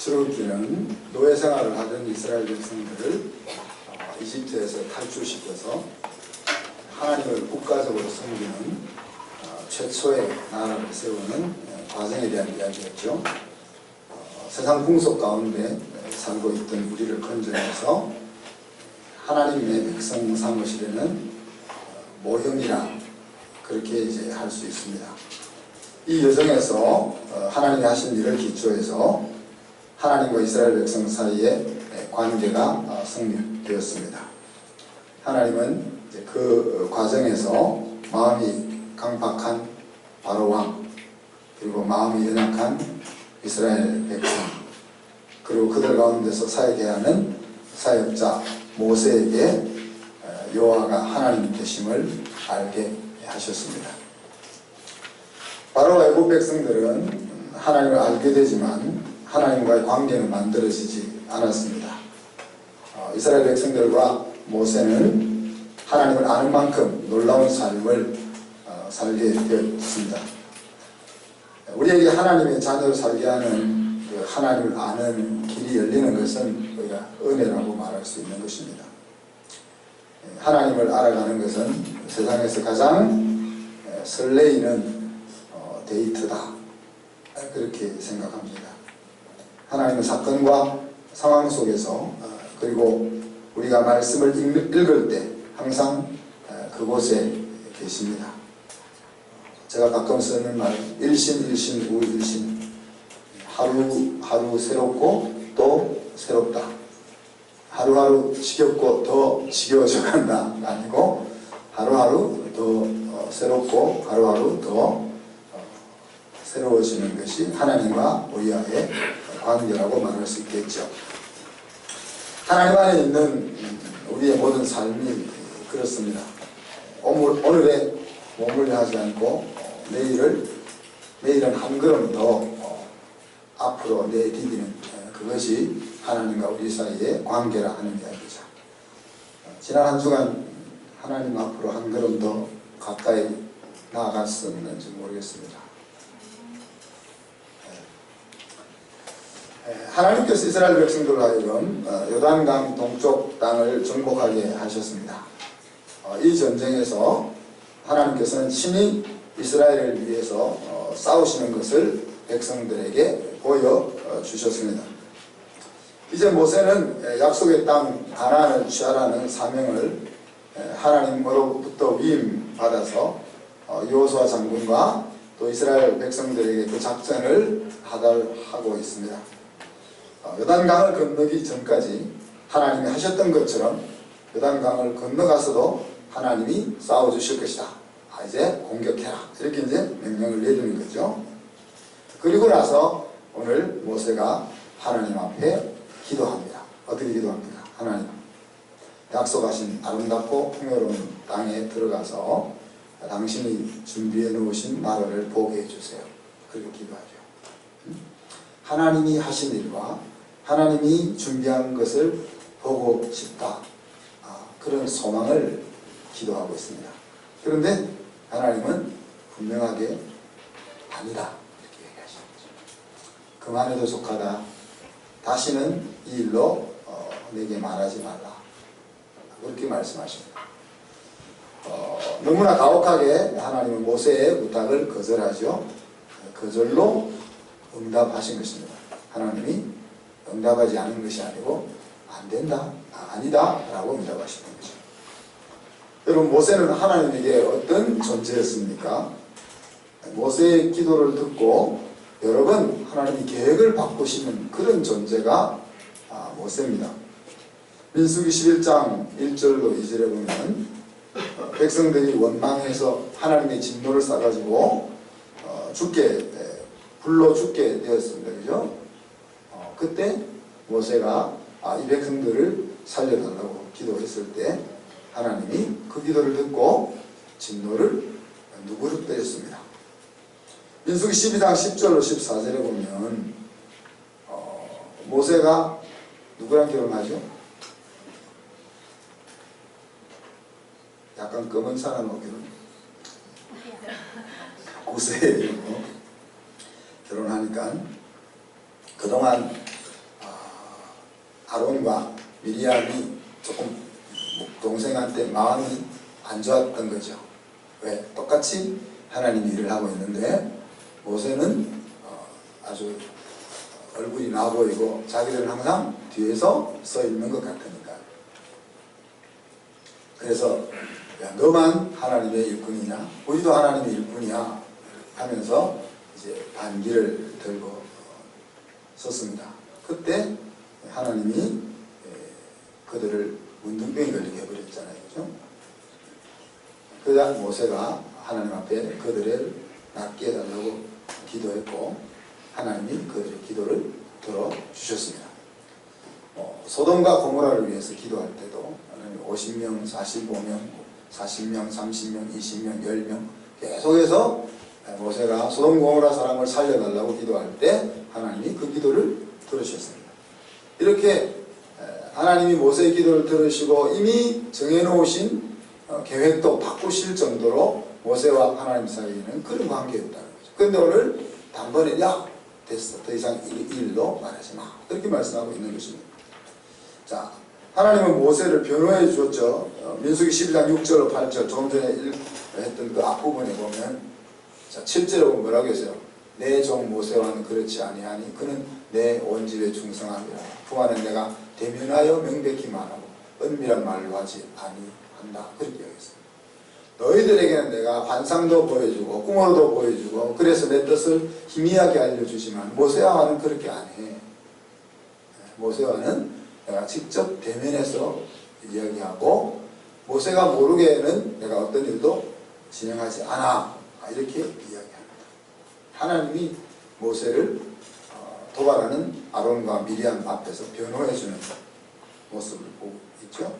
출애굽기는 노예 생활을 하던 이스라엘 백성들을 이집트에서 탈출시켜서 하나님을 국가적으로 섬기는 최초의 나라를 세우는 과정에 대한 이야기였죠. 세상 풍속 가운데 살고 있던 우리를 건져내서 하나님의 백성 삼으시려는 모형이라 그렇게 이제 할 수 있습니다. 이 여정에서 하나님이 하신 일을 기초해서 하나님과 이스라엘 백성 사이에 관계가 성립되었습니다. 하나님은 이제 그 과정에서 마음이 강팍한 바로 왕, 그리고 마음이 연약한 이스라엘 백성, 그리고 그들 가운데서 사역해야 하는 사역자 모세에게 여호와가 하나님 되심을 알게 하셨습니다. 바로 애국 백성들은 하나님을 알게 되지만 하나님과의 관계는 만들어지지 않았습니다. 이스라엘 백성들과 모세는 하나님을 아는 만큼 놀라운 삶을 살게 되었습니다. 우리에게 하나님의 자녀로 살게 하는 그 하나님을 아는 길이 열리는 것은 우리가 은혜라고 말할 수 있는 것입니다. 하나님을 알아가는 것은 세상에서 가장 설레이는 데이트다, 그렇게 생각합니다. 하나님은 사건과 상황 속에서 그리고 우리가 말씀을 읽을 때 항상 그곳에 계십니다. 제가 가끔 쓰는 말, 일신 우일신, 하루하루 새롭고 또 새롭다, 하루하루 지겹고 더 지겨워져 간다 아니고 하루하루 더 새롭고 하루하루 더 새로워지는 것이 하나님과 우리와의 관계라고 말할 수 있겠죠. 하나님 안에 있는 우리의 모든 삶이 그렇습니다. 오늘에 머물려 하지 않고 내일은 한 걸음 더 앞으로 내디디는 그것이 하나님과 우리 사이의 관계라 하는 이야기죠. 지난 한 주간 하나님 앞으로 한 걸음 더 가까이 나아갔었는지 모르겠습니다. 하나님께서 이스라엘 백성들로 하여금 요단강 동쪽 땅을 정복하게 하셨습니다. 이 전쟁에서 하나님께서는 친히 이스라엘을 위해서 싸우시는 것을 백성들에게 보여주셨습니다. 이제 모세는 약속의 땅 가나안을 취하라는 사명을 하나님으로부터 위임받아서 여호수아 장군과 또 이스라엘 백성들에게 그 작전을 하달하고 있습니다. 요단강을 건너기 전까지 하나님이 하셨던 것처럼 요단강을 건너가서도 하나님이 싸워주실 것이다. 이제 공격해라. 이렇게 이제 명령을 내주는 거죠. 그리고 나서 오늘 모세가 하나님 앞에 기도합니다. 어떻게 기도합니까? 하나님, 약속하신 아름답고 풍요로운 땅에 들어가서 당신이 준비해 놓으신 나라를 보게 해주세요. 그렇게 기도하죠. 하나님이 하신 일과 하나님이 준비한 것을 보고 싶다, 그런 소망을 기도하고 있습니다. 그런데 하나님은 분명하게 아니다, 이렇게 얘기하시는 거죠. 그만해도 족하다. 다시는 이 일로 내게 말하지 말라, 그렇게 말씀하십니다. 너무나 가혹하게 하나님은 모세의 부탁을 거절하죠. 거절로 응답하신 것입니다. 하나님이 응답하지 않은 것이 아니고 안 된다, 아니다 라고 응답하시는 거죠. 여러분, 모세는 하나님에게 어떤 존재였습니까? 모세의 기도를 듣고 여러 번 하나님이 계획을 바꾸시는 그런 존재가 모세입니다. 민수기 11장 1절로 2절에 보면 백성들이 원망해서 하나님의 진노를 싸가지고 불러 죽게 되었습니다. 그죠? 그때 모세가 이 백성들을 살려달라고 기도했을 때 하나님이 그 기도를 듣고 진노를 누구를 때렸습니다. 민수기 12장 10절로 14절에 보면 모세가 누구랑 결혼하죠? 약간 검은 사람하고 구세에 결혼하니까 그동안 아론과 미리암이 조금 동생한테 마음이 안 좋았던 거죠. 왜? 똑같이 하나님이 일을 하고 있는데 모세는 아주 얼굴이 나 보이고 자기들은 항상 뒤에서 서 있는 것 같으니까. 그래서 야, 너만 하나님의 일꾼이냐? 우리도 하나님의 일꾼이야 하면서 이제 반기를 들고 섰습니다. 그때 하나님이 그들을 문둥병이 걸리게 해버렸잖아요. 그죠? 그러자 모세가 하나님 앞에 그들을 낫게 해달라고 기도했고 하나님이 그들의 기도를 들어주셨습니다. 소돔과 고모라를 위해서 기도할 때도 하나님 50명, 45명, 40명, 30명, 20명, 10명 계속해서 모세가 소돔 고모라 사람을 살려달라고 기도할 때 하나님이 그 기도를 들으셨습니다. 이렇게 하나님이 모세의 기도를 들으시고 이미 정해놓으신 계획도 바꾸실 정도로 모세와 하나님 사이에는 그런 관계였다는 거죠. 그런데 오늘 단번에 야 됐어, 더 이상 일도 말하지 마, 그렇게 말씀하고 있는 것입니다. 자, 하나님은 모세를 변호해 주었죠. 민수기 12장 6절로 8절 조금 전에 했던 그 앞부분에 보면 자 7절에 뭐라고 했어요? 내 종 모세와는 그렇지 아니하니 그는 내 온 집에 충성함이라. 그와는 내가 대면하여 명백히 말하고 은밀한 말로 하지 아니한다. 그렇게 얘기했습니다. 너희들에게는 내가 환상도 보여주고 꿈으로도 보여주고 그래서 내 뜻을 희미하게 알려주지만 모세와는 그렇게 안 해. 모세와는 내가 직접 대면해서 이야기하고 모세가 모르게는 내가 어떤 일도 진행하지 않아. 이렇게 이야기합니다. 하나님이 모세를 도발하는 아론과 미리암 앞에서 변호해주는 모습을 보고 있죠.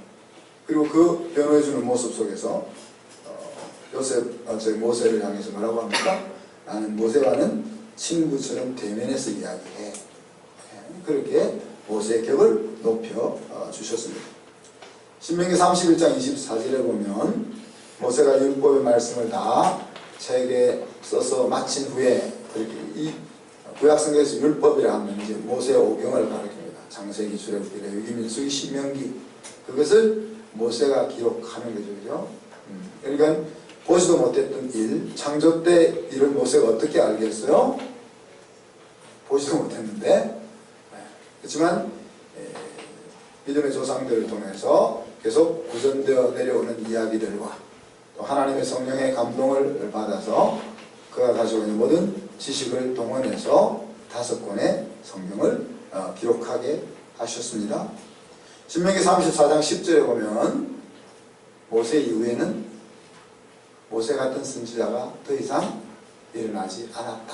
그리고 그 변호해주는 모습 속에서 모세를 향해서 뭐라고 합니까? 나는 모세와는 친구처럼 대면해서 이야기해. 그렇게 모세의 격을 높여 주셨습니다. 신명기 31장 24절에 보면 모세가 율법의 말씀을 다 책에 써서 마친 후에 그렇게 이 구약성경에서 율법이라 하면 이제 모세의 오경을 가리킵니다. 창세기, 출애굽기, 레위기, 민수기, 신명기 그것을 모세가 기록하는 거죠. 그죠? 그러니까 보지도 못했던 일, 창조 때 일을 모세가 어떻게 알겠어요? 보지도 못했는데 그렇지만 믿음의 조상들을 통해서 계속 구전되어 내려오는 이야기들과 또 하나님의 성령의 감동을 받아서 그가 가지고 있는 모든 지식을 동원해서 5권의 성경을 기록하게 하셨습니다. 신명기 34장 10절에 보면 모세 이후에는 모세 같은 선지자가 더 이상 일어나지 않았다.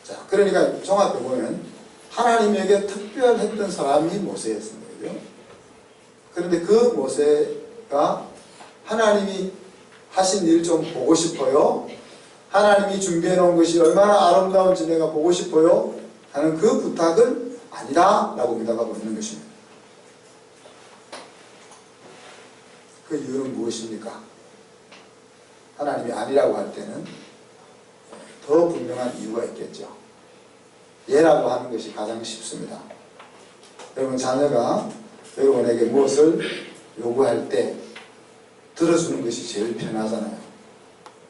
자, 그러니까 종합해 보면 하나님에게 특별했던 사람이 모세였습니다. 그죠? 그런데 그 모세가 하나님이 하신 일 좀 보고 싶어요. 하나님이 준비해 놓은 것이 얼마나 아름다운지 내가 보고 싶어요. 하는 그 부탁을 아니다 라고 응답하고 있는 것입니다. 그 이유는 무엇입니까? 하나님이 아니라고 할 때는 더 분명한 이유가 있겠죠. 예라고 하는 것이 가장 쉽습니다. 여러분 자녀가 여러분에게 무엇을 요구할 때 들어주는 것이 제일 편하잖아요.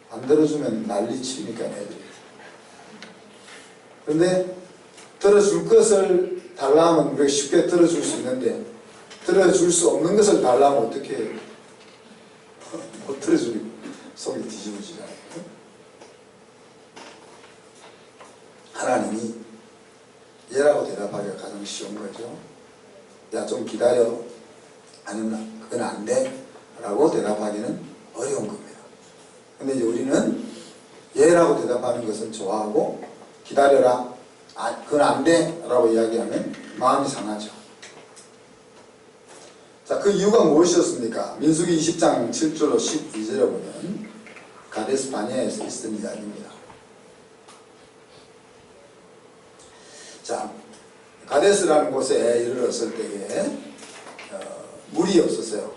안 들어주면 난리치니까 애들이. 그런데 들어줄 것을 달라 하면 우리가 쉽게 들어줄 수 있는데 들어줄 수 없는 것을 달라 하면 어떻게 해요? 못 들어주니 속이 뒤집어지잖아요. 하나님이 예라고 대답하기가 가장 쉬운 거죠. 야, 좀 기다려. 아니면 그건 안 돼. 라고 대답하기는 어려운 겁니다. 근데 이제 우리는 예라고 대답하는 것은 좋아하고 기다려라. 그건 안 돼. 라고 이야기하면 마음이 상하죠. 자, 그 이유가 무엇이었습니까? 민수기 20장 7절로 12절에 보면 가데스 바네아에서 있었던 이야기입니다. 자, 가데스라는 곳에 이르렀을 때에 물이 없었어요.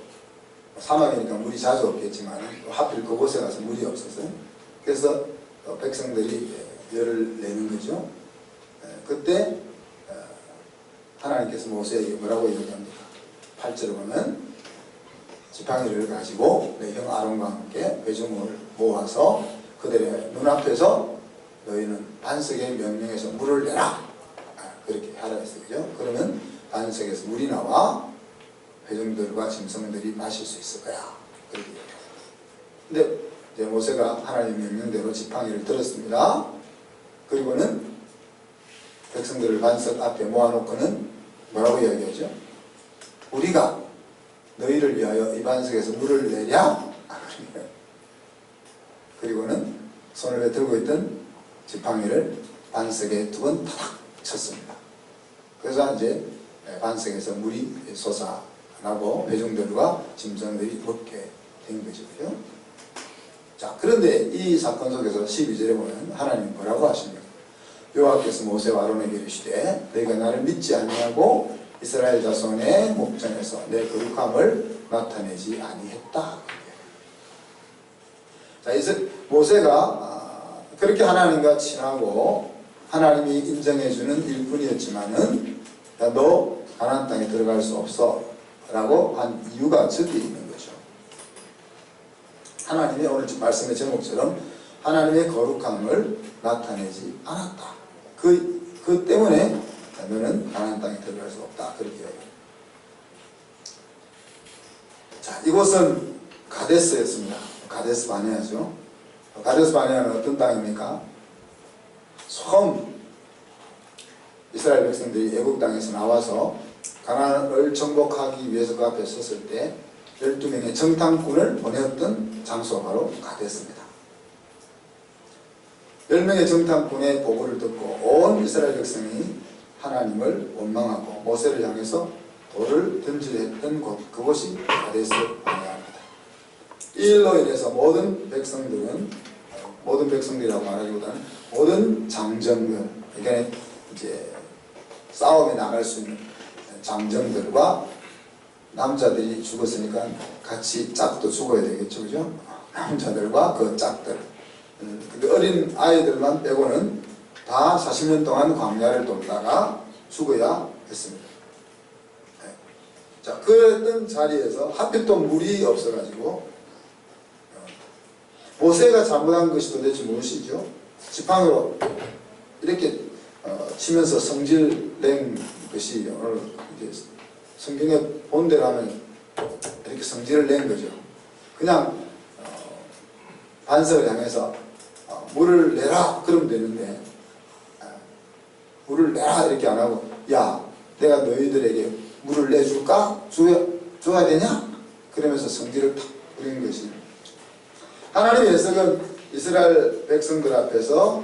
사막이니까 물이 자주 없겠지만 하필 그곳에 가서 물이 없었어요. 그래서 백성들이 열을 내는 거죠. 그때 하나님께서 모세에게 뭐라고 이야기합니까? 8절에 보면 지팡이를 가지고 내 형 아론과 함께 회중을 모아서 그들의 눈앞에서 너희는 반석의 명령에서 물을 내라, 그렇게 하라 했어요. 그죠? 그러면 반석에서 물이 나와 회중들과 짐승들이 마실 수 있을 거야, 그렇게 얘기해요. 근데 이제 모세가 하나님 명령대로 지팡이를 들었습니다. 그리고는 백성들을 반석 앞에 모아놓고는 뭐라고 이야기하죠? 우리가 너희를 위하여 이 반석에서 물을 내랴? 그리고는 손을 들고 있던 지팡이를 반석에 두 번 타닥 쳤습니다. 그래서 이제 반석에서 물이 솟아나고 회중들과 짐승들이 먹게 된 거죠. 그죠? 자, 그런데 이 사건 속에서 12절에 보면 하나님 뭐라고 하십니까? 여호와께서 모세와 아론에게 이르시되 너희가 나를 믿지 아니하고 이스라엘 자손의 목전에서 내 거룩함을 나타내지 아니했다. 자, 모세가 그렇게 하나님과 친하고 하나님이 인정해주는 일꾼이었지만은 야, 너 가나안 땅에 들어갈 수 없어 라고 한 이유가 저기에 있는 거죠. 하나님의 오늘 말씀의 제목처럼 하나님의 거룩함을 나타내지 않았다. 그 때문에 너는 가나안 땅에 들어갈 수 없다. 그렇게 이야기해요. 자, 이곳은 가데스였습니다. 가데스 바네아죠. 가데스 바네아는 어떤 땅입니까? 처음 이스라엘 백성들이 애국 땅에서 나와서 가나안을 정복하기 위해서 그 앞에 섰을 때 12명의 정탐꾼을 보내었던 장소가 바로 가데스입니다. 10명의 정탐꾼의 보고를 듣고 온 이스라엘 백성이 하나님을 원망하고 모세를 향해서 돌을 던지려 했던 곳, 그곳이 가데스 바네아입니다. 이 일로 인해서 모든 백성들이라고 말하기보다는 모든 장정들, 그러니까 이제 싸움에 나갈 수 있는 장정들과 남자들이 죽었으니까 같이 짝도 죽어야 되겠죠, 그죠? 남자들과 그 짝들, 근데 어린 아이들만 빼고는 다 40년 동안 광야를 돌다가 죽어야 했습니다. 네. 자, 그랬던 자리에서 하필 또 물이 없어가지고 모세가 잘못한 것이 도대체 무엇이죠? 지팡이로 이렇게 치면서 성질 낸 것이 오늘 이제 성경에 본대로 하면 이렇게 성질을 낸 거죠. 그냥 반석을 향해서 물을 내라 그러면 되는데 물을 내라 이렇게 안 하고 야 내가 너희들에게 물을 내줄까? 줘야 되냐? 그러면서 성질을 탁 부린 것이 하나님의 해석은 이스라엘 백성들 앞에서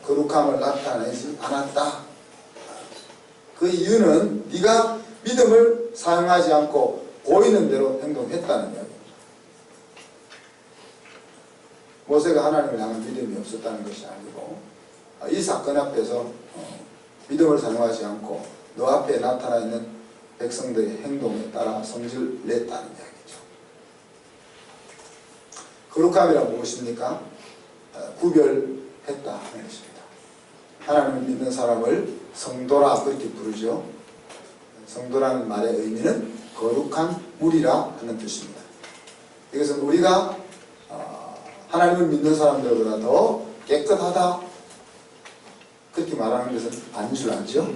거룩함을 나타내지 않았다. 그 이유는 네가 믿음을 사용하지 않고 보이는 대로 행동했다는 이야기입니다. 모세가 하나님을 향한 믿음이 없었다는 것이 아니고 이 사건 앞에서 믿음을 사용하지 않고 너 앞에 나타나 있는 백성들의 행동에 따라 성질을 냈다는 이야기죠. 거룩함이란 무엇입니까? 구별했다 하는 것입니다. 하나님을 믿는 사람을 성도라 그렇게 부르죠. 성도라는 말의 의미는 거룩한 무리라 하는 뜻입니다. 이것은 우리가 하나님을 믿는 사람들보다 더 깨끗하다 그렇게 말하는 것은 아닌 줄 알죠?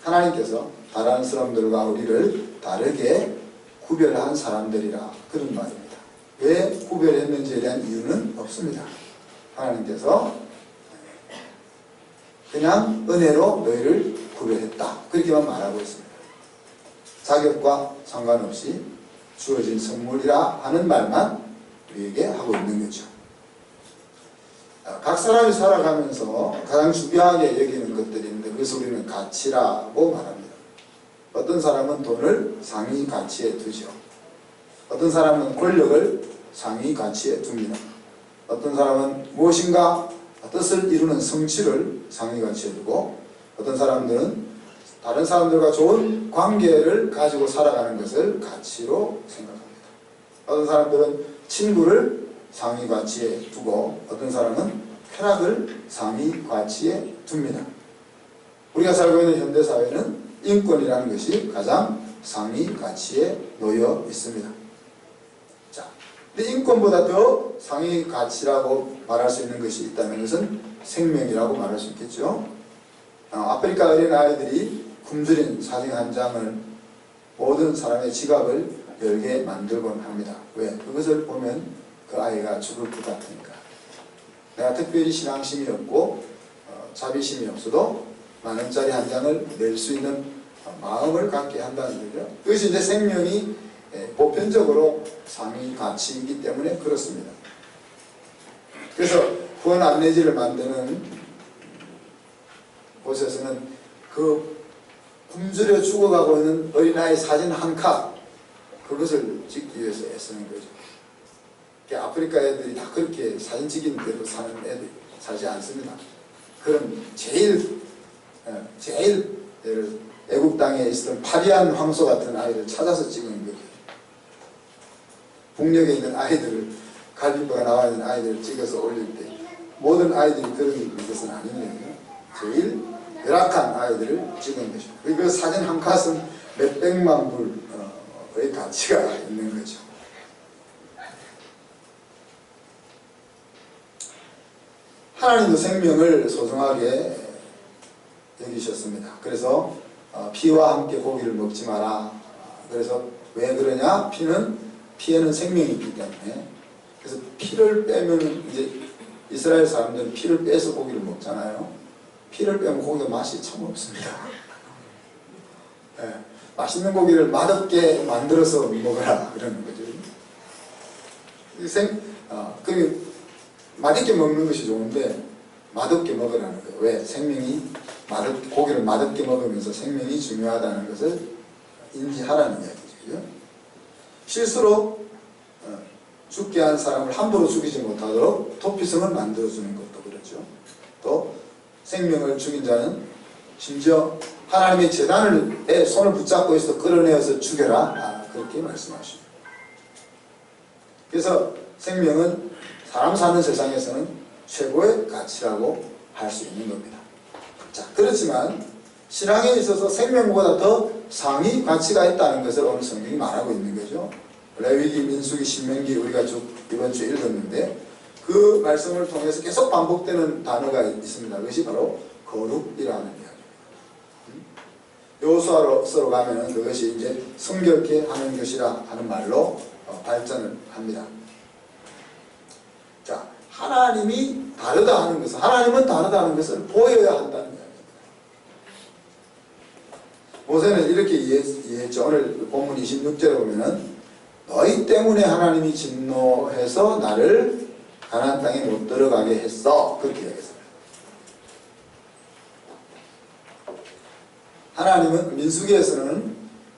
하나님께서 다른 사람들과 우리를 다르게 구별한 사람들이라 그런 말입니다. 왜 구별했는지에 대한 이유는 없습니다. 하나님께서 그냥 은혜로 너희를 구별했다 그렇게만 말하고 있습니다. 자격과 상관없이 주어진 선물이라 하는 말만 우리에게 하고 있는 거죠. 각 사람이 살아가면서 가장 중요하게 여기는 것들이 있는데 그래서 우리는 가치라고 말합니다. 어떤 사람은 돈을 상위 가치에 두죠. 어떤 사람은 권력을 상위 가치에 둡니다. 어떤 사람은 무엇인가 뜻을 이루는 성취를 상위 가치에 두고 어떤 사람들은 다른 사람들과 좋은 관계를 가지고 살아가는 것을 가치로 생각합니다. 어떤 사람들은 친구를 상위 가치에 두고 어떤 사람은 쾌락을 상위 가치에 둡니다. 우리가 살고 있는 현대사회는 인권이라는 것이 가장 상위 가치에 놓여 있습니다. 자, 근데 인권보다 더 상위 가치라고 말할 수 있는 것이 있다면 그것은 생명이라고 말할 수 있겠죠. 아프리카 어린 아이들이 굶주린 사진 한 장을 모든 사람의 지갑을 열게 만들곤 합니다. 왜? 그것을 보면 그 아이가 죽을 것 같으니까. 내가 특별히 신앙심이 없고 자비심이 없어도 만 원짜리 한 장을 낼 수 있는 마음을 갖게 한다는 거죠. 그것이 이제 생명이 보편적으로 상위 가치이기 때문에 그렇습니다. 그래서 후원 안내지를 만드는 곳에서는 그 굶주려 죽어가고 있는 어린아이 사진 한 컷, 그것을 찍기 위해서 애쓰는 거죠. 아프리카 애들이 다 그렇게 사진 찍히는 대로 사는 애들이 살지 않습니다. 그런 제일 애국 땅에 있었던 파리안 황소 같은 아이를 찾아서 찍은 거죠. 북녘에 있는 아이들을, 갈비뼈가 나와 있는 아이들을 찍어서 올릴 때 모든 아이들이 그런 것은 아닙니다. 제일 열악한 아이들을 찍은 것이죠. 그 사진 한 컷은 몇백만 불의 가치가 있는 거죠. 하나님도 생명을 소중하게 여기셨습니다. 그래서 피와 함께 고기를 먹지 마라. 그래서 왜 그러냐? 피에는 생명이 있기 때문에. 그래서 피를 빼면 이제 이스라엘 사람들은 피를 빼서 고기를 먹잖아요. 피를 빼면 고기가 맛이 참 없습니다. 네, 맛있는 고기를 맛없게 만들어서 먹어라 그러는 거죠. 맛있게 먹는 것이 좋은데 맛없게 먹으라는 거예요. 왜? 생명이 고기를 맛없게 먹으면서 생명이 중요하다는 것을 인지하라는 이야기죠. 실수로 죽게 한 사람을 함부로 죽이지 못하도록 도피성을 만들어주는 것도 그렇죠. 또 생명을 죽인 자는 심지어 하나님의 제단에 손을 붙잡고 있어 끌어내어서 죽여라. 그렇게 말씀하십니다. 그래서 생명은 사람 사는 세상에서는 최고의 가치라고 할 수 있는 겁니다. 자, 그렇지만 신앙에 있어서 생명보다 더 상위 가치가 있다는 것을 오늘 성경이 말하고 있는 거죠. 레위기, 민수기, 신명기 우리가 쭉 이번 주에 읽었는데 그 말씀을 통해서 계속 반복되는 단어가 있습니다. 그것이 바로 거룩이라는 이야기입니다. 여호수아서로 가면은 그것이 이제 성결케 하는 것이라 하는 말로 발전을 합니다. 자, 하나님이 다르다 하는 것은, 하나님은 다르다 하는 것을 보여야 한다는 이야기입니다. 모세는 이렇게 이해했죠. 오늘 본문 26절에 보면은 너희 때문에 하나님이 진노해서 나를 가나안 땅에 못 들어가게 했어. 그렇게 이야기했어요. 하나님은 민수기에서는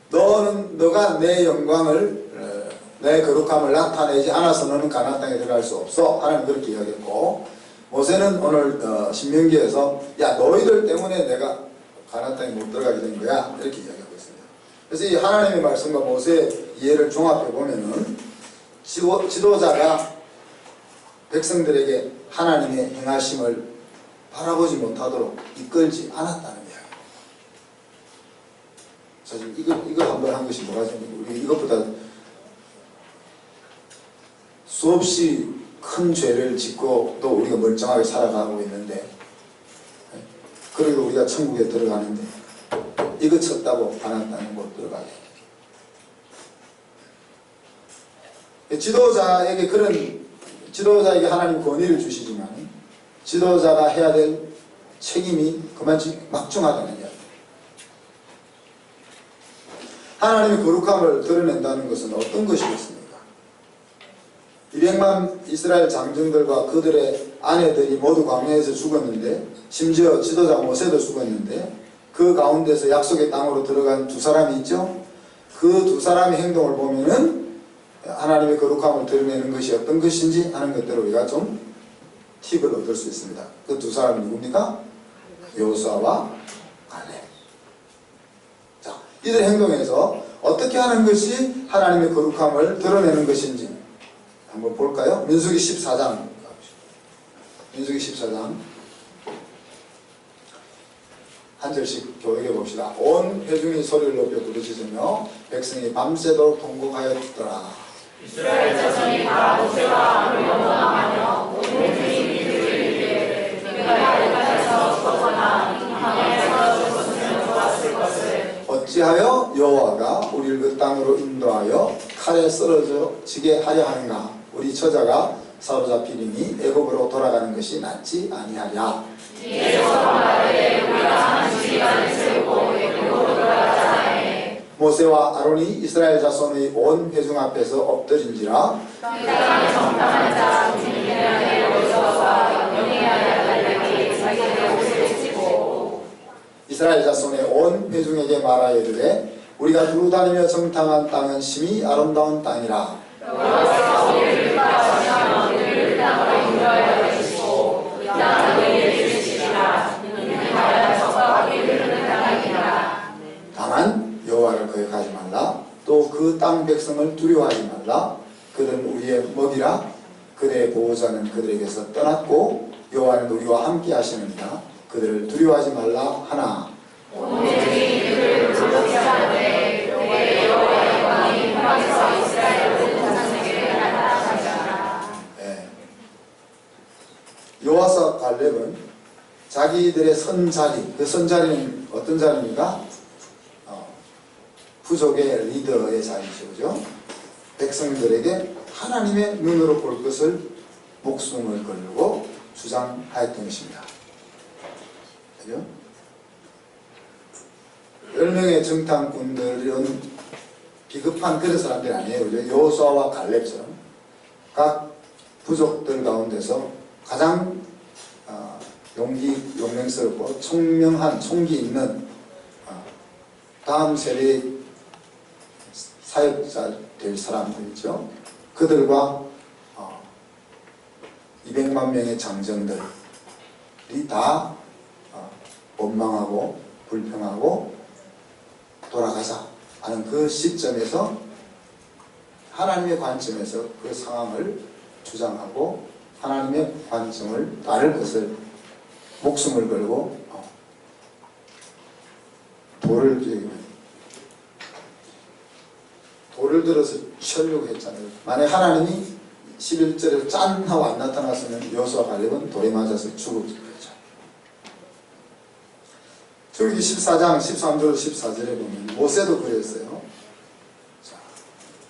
너가 내 영광을 내 거룩함을 나타내지 않아서 너는 가나안 땅에 들어갈 수 없어. 하나님 그렇게 이야기했고, 모세는 오늘 신명기에서 야 너희들 때문에 내가 가나안 땅에 못 들어가게 된 거야. 이렇게 이야기하고 있습니다. 그래서 이 하나님의 말씀과 모세의 이해를 종합해 보면은 지도자가 백성들에게 하나님의 행하심을 바라보지 못하도록 이끌지 않았다는 이야기. 사실 이거 한번 한 것이 뭐가 있습니까? 우리 이것보다 수없이 큰 죄를 짓고 또 우리가 멀쩡하게 살아가고 있는데, 그리고 우리가 천국에 들어가는데 이거 쳤다고 가나안 땅에 못 들어가게. 지도자에게 하나님 권위를 주시지만 지도자가 해야 될 책임이 그만큼 막중하다는 이야기. 하나님의 거룩함을 드러낸다는 것은 어떤 것이겠습니까? 200만 이스라엘 장정들과 그들의 아내들이 모두 광야에서 죽었는데, 심지어 지도자 모세도 죽었는데, 그 가운데서 약속의 땅으로 들어간 두 사람이 있죠. 그 두 사람의 행동을 보면은 하나님의 거룩함을 드러내는 것이 어떤 것인지 하는 것들을 우리가 좀 팁을 얻을 수 있습니다. 그 두 사람이 누굽니까? 여호수아와 갈렙. 자, 이들 행동에서 어떻게 하는 것이 하나님의 거룩함을 드러내는 것인지 한번 볼까요? 민수기 14장. 민수기 14장 한 절씩 교육해 봅시다. 온 회중이 소리를 높여 부르짖으며 백성이 밤새도록 통곡하였더라. 이스라엘 자손이 다 모세와 아론을 원망하며 온 회중이 그들을 이르되 내가 여호와께서 죽었거나 광야에서 죽었으면 좋았을 것을 어찌하여 여호와가 우리를 그 땅으로 인도하여 칼에 쓰러지게 하려 하는가? 우리 처자가 사로잡히리니 애굽으로 돌아가는 것이 낫지 아니하랴. 이에서 말하되 우리가 한 지휘관을 세우고 애굽으로 돌아가자하에 모세와 아론이 이스라엘 자손의 온 회중 앞에서 엎드린지라. 그 땅에 정탐한 자 주민들에게 여호와와 영예하여 달라기 자기들의 옷을 찢고 이스라엘 자손의 온 회중에게 말하여 이르되 우리가 두루 다니며 정탐한 땅은 심히 아름다운 땅이라. 여호와께서 우리를 인도하시며 우리를 그 땅으로 인도하여 주시고 이 땅은 우리에게 주시리라. 이는 바다가 적과 물이 흐르는 땅이니라. 다만 여호와를 거역하지 말라. 또 그 땅 백성을 두려워하지 말라. 그들은 우리의 먹이라. 그들의 보호자는 그들에게서 떠났고 여호와는 우리와 함께 하시느니라. 그들을 두려워하지 말라 하나. 온 회중이 그들을 부르짖으되 내 여호와의 왕이 평안에서 이스라엘 모든 자손에게 나타나시리라. 여호와서 갈렙은 자기들의 선자리, 그 선자리는 어떤 자리입니까? 부족의 리더의 자리죠. 그죠? 백성들에게 하나님의 눈으로 볼 것을 목숨을 걸고 주장하였던 것입니다. 그죠? 10명의 정탐꾼들은 비급한 그런 사람들이 아니에요. 그죠? 여호수아와 갈렙처럼 각 부족들 가운데서 가장 용맹스럽고 총명한 총기 있는 다음 세대의 사역자 될 사람들이죠. 그들과 200만 명의 장정들이 다 원망하고 불평하고 돌아가자 하는 그 시점에서 하나님의 관점에서 그 상황을 주장하고 하나님의 관점을 따를 것을 목숨을 걸고 돌을 들어서 치려고 했잖아요. 만약 하나님이 11절에 짠 하고 안 나타났으면 여호수아 갈렙은 돌에 맞아서 죽을 거죠. 출애굽기 14장 13절 14절에 보면 모세도 그랬어요. 자,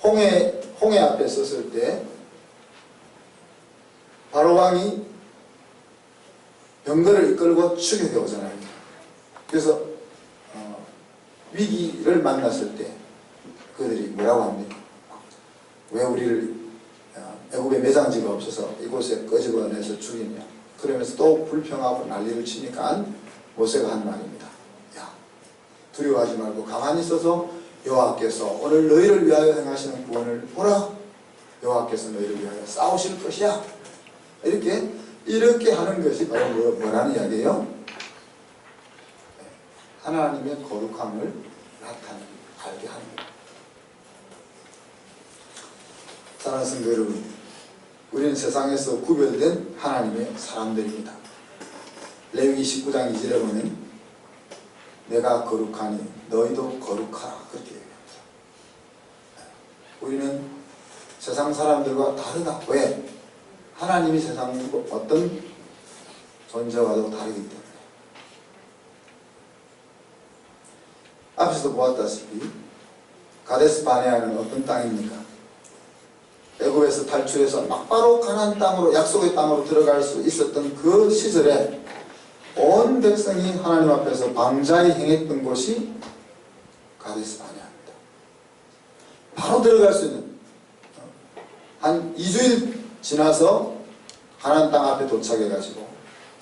홍해 앞에 섰을 때 바로 왕이 병거를 이끌고 추격해 오잖아요. 그래서 위기를 만났을 때 그들이 뭐라고 합니까? 왜 우리를 애굽에 매장지가 없어서 이곳에 끄집어내서 죽이냐? 그러면서 또 불평하고 난리를 치니까 모세가 한 말입니다. 야, 두려워하지 말고 가만히 있어서 여호와께서 오늘 너희를 위하여 행하시는 구원을 보라. 여호와께서 너희를 위하여 싸우실 것이야. 이렇게 하는 것이 바로 뭐라는 이야기예요? 하나님의 거룩함을 알게 하는 거예요. 사랑하는 성도 여러분, 우리는 세상에서 구별된 하나님의 사람들입니다. 레위기 19장 2절에 보면 내가 거룩하니 너희도 거룩하라 그렇게 얘기합니다. 우리는 세상 사람들과 다르다. 왜? 하나님이 세상 어떤 존재와도 다르기 때문에. 앞에서 보았다시피 가데스 바네아는 어떤 땅입니까? 애굽에서 탈출해서 막바로 가나안 땅으로 약속의 땅으로 들어갈 수 있었던 그 시절에 온 백성이 하나님 앞에서 방자히 행했던 곳이 가데스 바네아입니다. 바로 들어갈 수 있는 한 2주일 지나서 가나안 땅 앞에 도착해가지고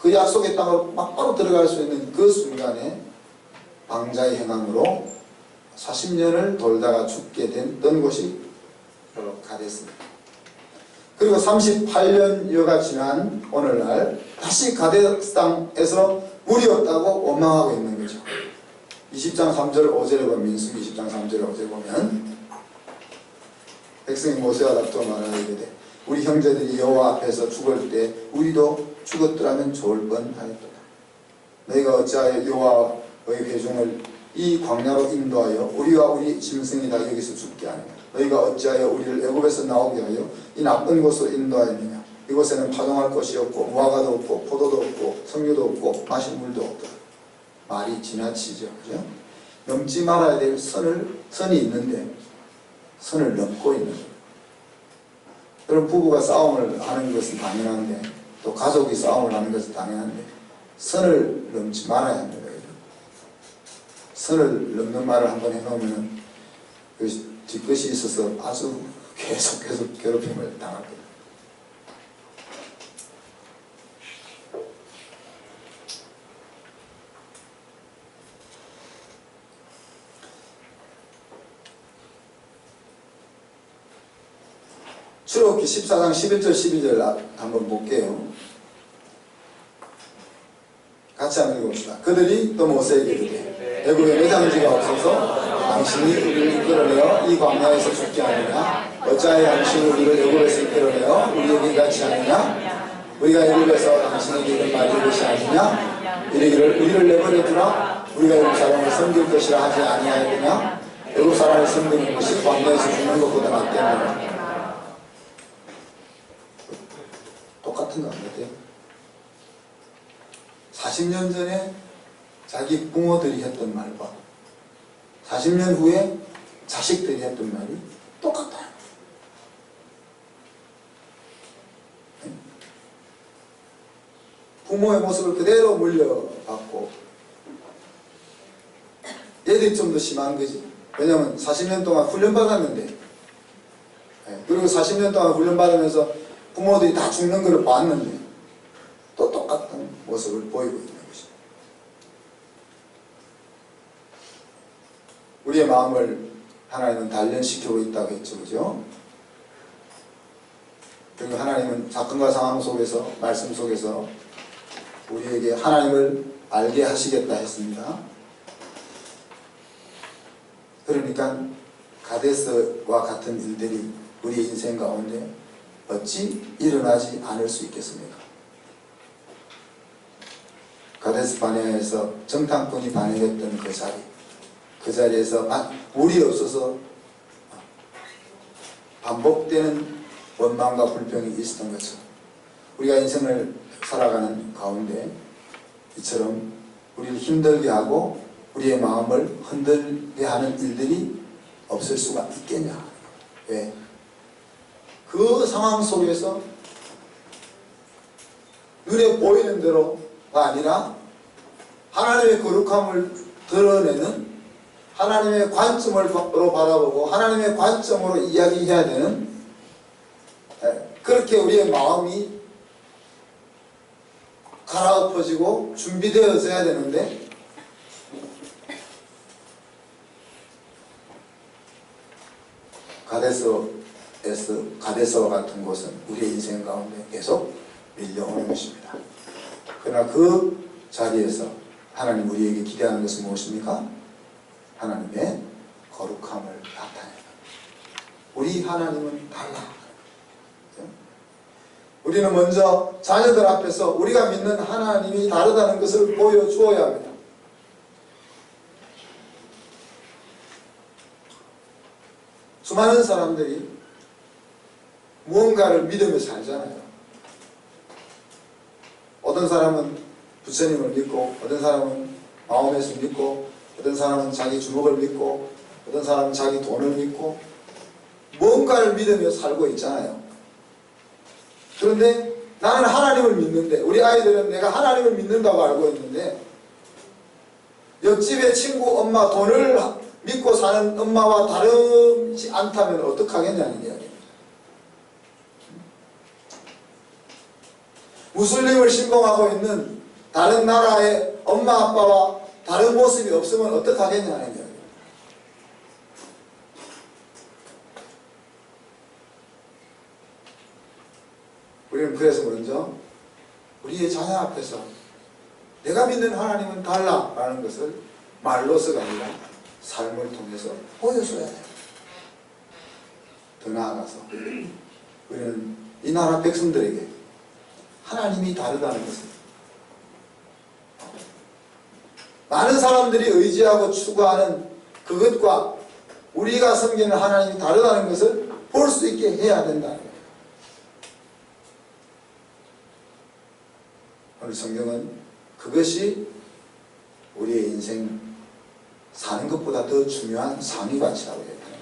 그 약속의 땅으로 막바로 들어갈 수 있는 그 순간에 방자의 행함으로 40년을 돌다가 죽게 됐던 곳이 바로 가데스입니다. 그리고 38년여가 지난 오늘날 다시 가데스 땅에서 물이 없다고 원망하고 있는 거죠. 20장 3절 5절에 보면 민수기 20장 3절 5절에 보면 백성이 모세와 다투어 말하되 우리 형제들이 여호와 앞에서 죽을 때 우리도 죽었더라면 좋을 뻔하였도다. 너희가 어찌하여 여호와의 회중을 이 광야로 인도하여 우리와 우리 짐승이 다 여기서 죽게 하느냐. 너희가 어찌하여 우리를 애굽에서 나오게 하여 이 나쁜 곳으로 인도하였느냐. 이곳에는 파종할 곳이 없고 무화과도 없고 포도도 없고 석류도 없고 마실 물도 없다. 말이 지나치죠. 그죠? 넘지 말아야 될 선이 있는데 선을 넘고 있는 거예요. 여러분, 부부가 싸움을 하는 것은 당연한데, 또 가족이 싸움을 하는 것은 당연한데 선을 넘지 말아야 합니다. 선을 넘는 말을 한번 해놓으면 그 뒤끝이 있어서 아주 계속 괴롭힘을 당할 겁니다. 출애굽기 14장 11절 12절 한번 볼게요. 같이 한번 읽어봅시다. 그들이 또 모세에게 이르되 애굽에 매장지가 없어서 당신이 우리를 이끌어내어 이 광야에서 죽게 하느냐. 어찌하여 당신이 우리를 애굽에서 이끌어내어 우리에게 같이 하느냐. 우리가 애굽에서 당신에게 이런 말이 이것이 아니냐. 이르기를 우리를 내버려 두라. 우리가 애굽 사람을 섬길 것이라 하지 아니하였느냐. 애굽 사람을 섬기는 것이 광야에서 죽는 것보다 낫겠느냐. 똑같은 거 아니에요? 40년 전에 자기 부모들이 했던 말과 40년 후에 자식들이 했던 말이 똑같다. 부모의 모습을 그대로 물려받고, 얘들이 좀 더 심한 거지. 왜냐면 40년 동안 훈련받았는데, 그리고 40년 동안 훈련받으면서 부모들이 다 죽는 걸 봤는데 또 똑같은 모습을 보이고 있는 것입니다. 우리의 마음을 하나님은 단련시키고 있다고 했죠. 그죠? 그리고 하나님은 사건과 상황 속에서, 말씀 속에서 우리에게 하나님을 알게 하시겠다 했습니다. 그러니까 가데스와 같은 일들이 우리의 인생 가운데 어찌 일어나지 않을 수 있겠습니까? 가데스 바네아에서 정탐꾼이 반응했던 그 자리에서 물이 없어서 반복되는 원망과 불평이 있었던 것처럼 우리가 인생을 살아가는 가운데 이처럼 우리를 힘들게 하고 우리의 마음을 흔들게 하는 일들이 없을 수가 있겠냐. 왜? 그 상황 속에서 눈에 보이는 대로가 아니라 하나님의 거룩함을 드러내는 하나님의 관점으로 바라보고 하나님의 관점으로 이야기해야 되는, 그렇게 우리의 마음이 갈아엎어지고 준비되어져야 되는데 가데스와 같은 곳은 우리의 인생 가운데 계속 밀려오는 것입니다. 그러나 그 자리에서 하나님 우리에게 기대하는 것은 무엇입니까? 하나님의 거룩함을 나타내는 것. 우리 하나님은 달라. 우리는 먼저 자녀들 앞에서 우리가 믿는 하나님이 다르다는 것을 보여주어야 합니다. 수많은 사람들이 무언가를 믿으며 살잖아요. 어떤 사람은 부처님을 믿고, 어떤 사람은 마호메스를 믿고, 어떤 사람은 자기 주먹을 믿고, 어떤 사람은 자기 돈을 믿고, 무언가를 믿으며 살고 있잖아요. 그런데 나는 하나님을 믿는데, 우리 아이들은 내가 하나님을 믿는다고 알고 있는데, 옆집의 친구 엄마 돈을 믿고 사는 엄마와 다르지 않다면 어떡하겠냐는 이야기입니다. 무슬림을 신봉하고 있는 다른 나라의 엄마 아빠와 다른 모습이 없으면 어떡하겠냐는 이야기입니다. 우리는 그래서 먼저 우리의 자녀 앞에서 내가 믿는 하나님은 달라라는 것을 말로서가 아니라 삶을 통해서 보여줘야 돼요. 더 나아가서 우리는 이 나라 백성들에게 하나님이 다르다는 것을, 많은 사람들이 의지하고 추구하는 그것과 우리가 섬기는 하나님이 다르다는 것을 볼 수 있게 해야 된다는 거예요. 오늘 성경은 그것이 우리의 인생 사는 것보다 더 중요한 상위 가치라고 얘기합니다.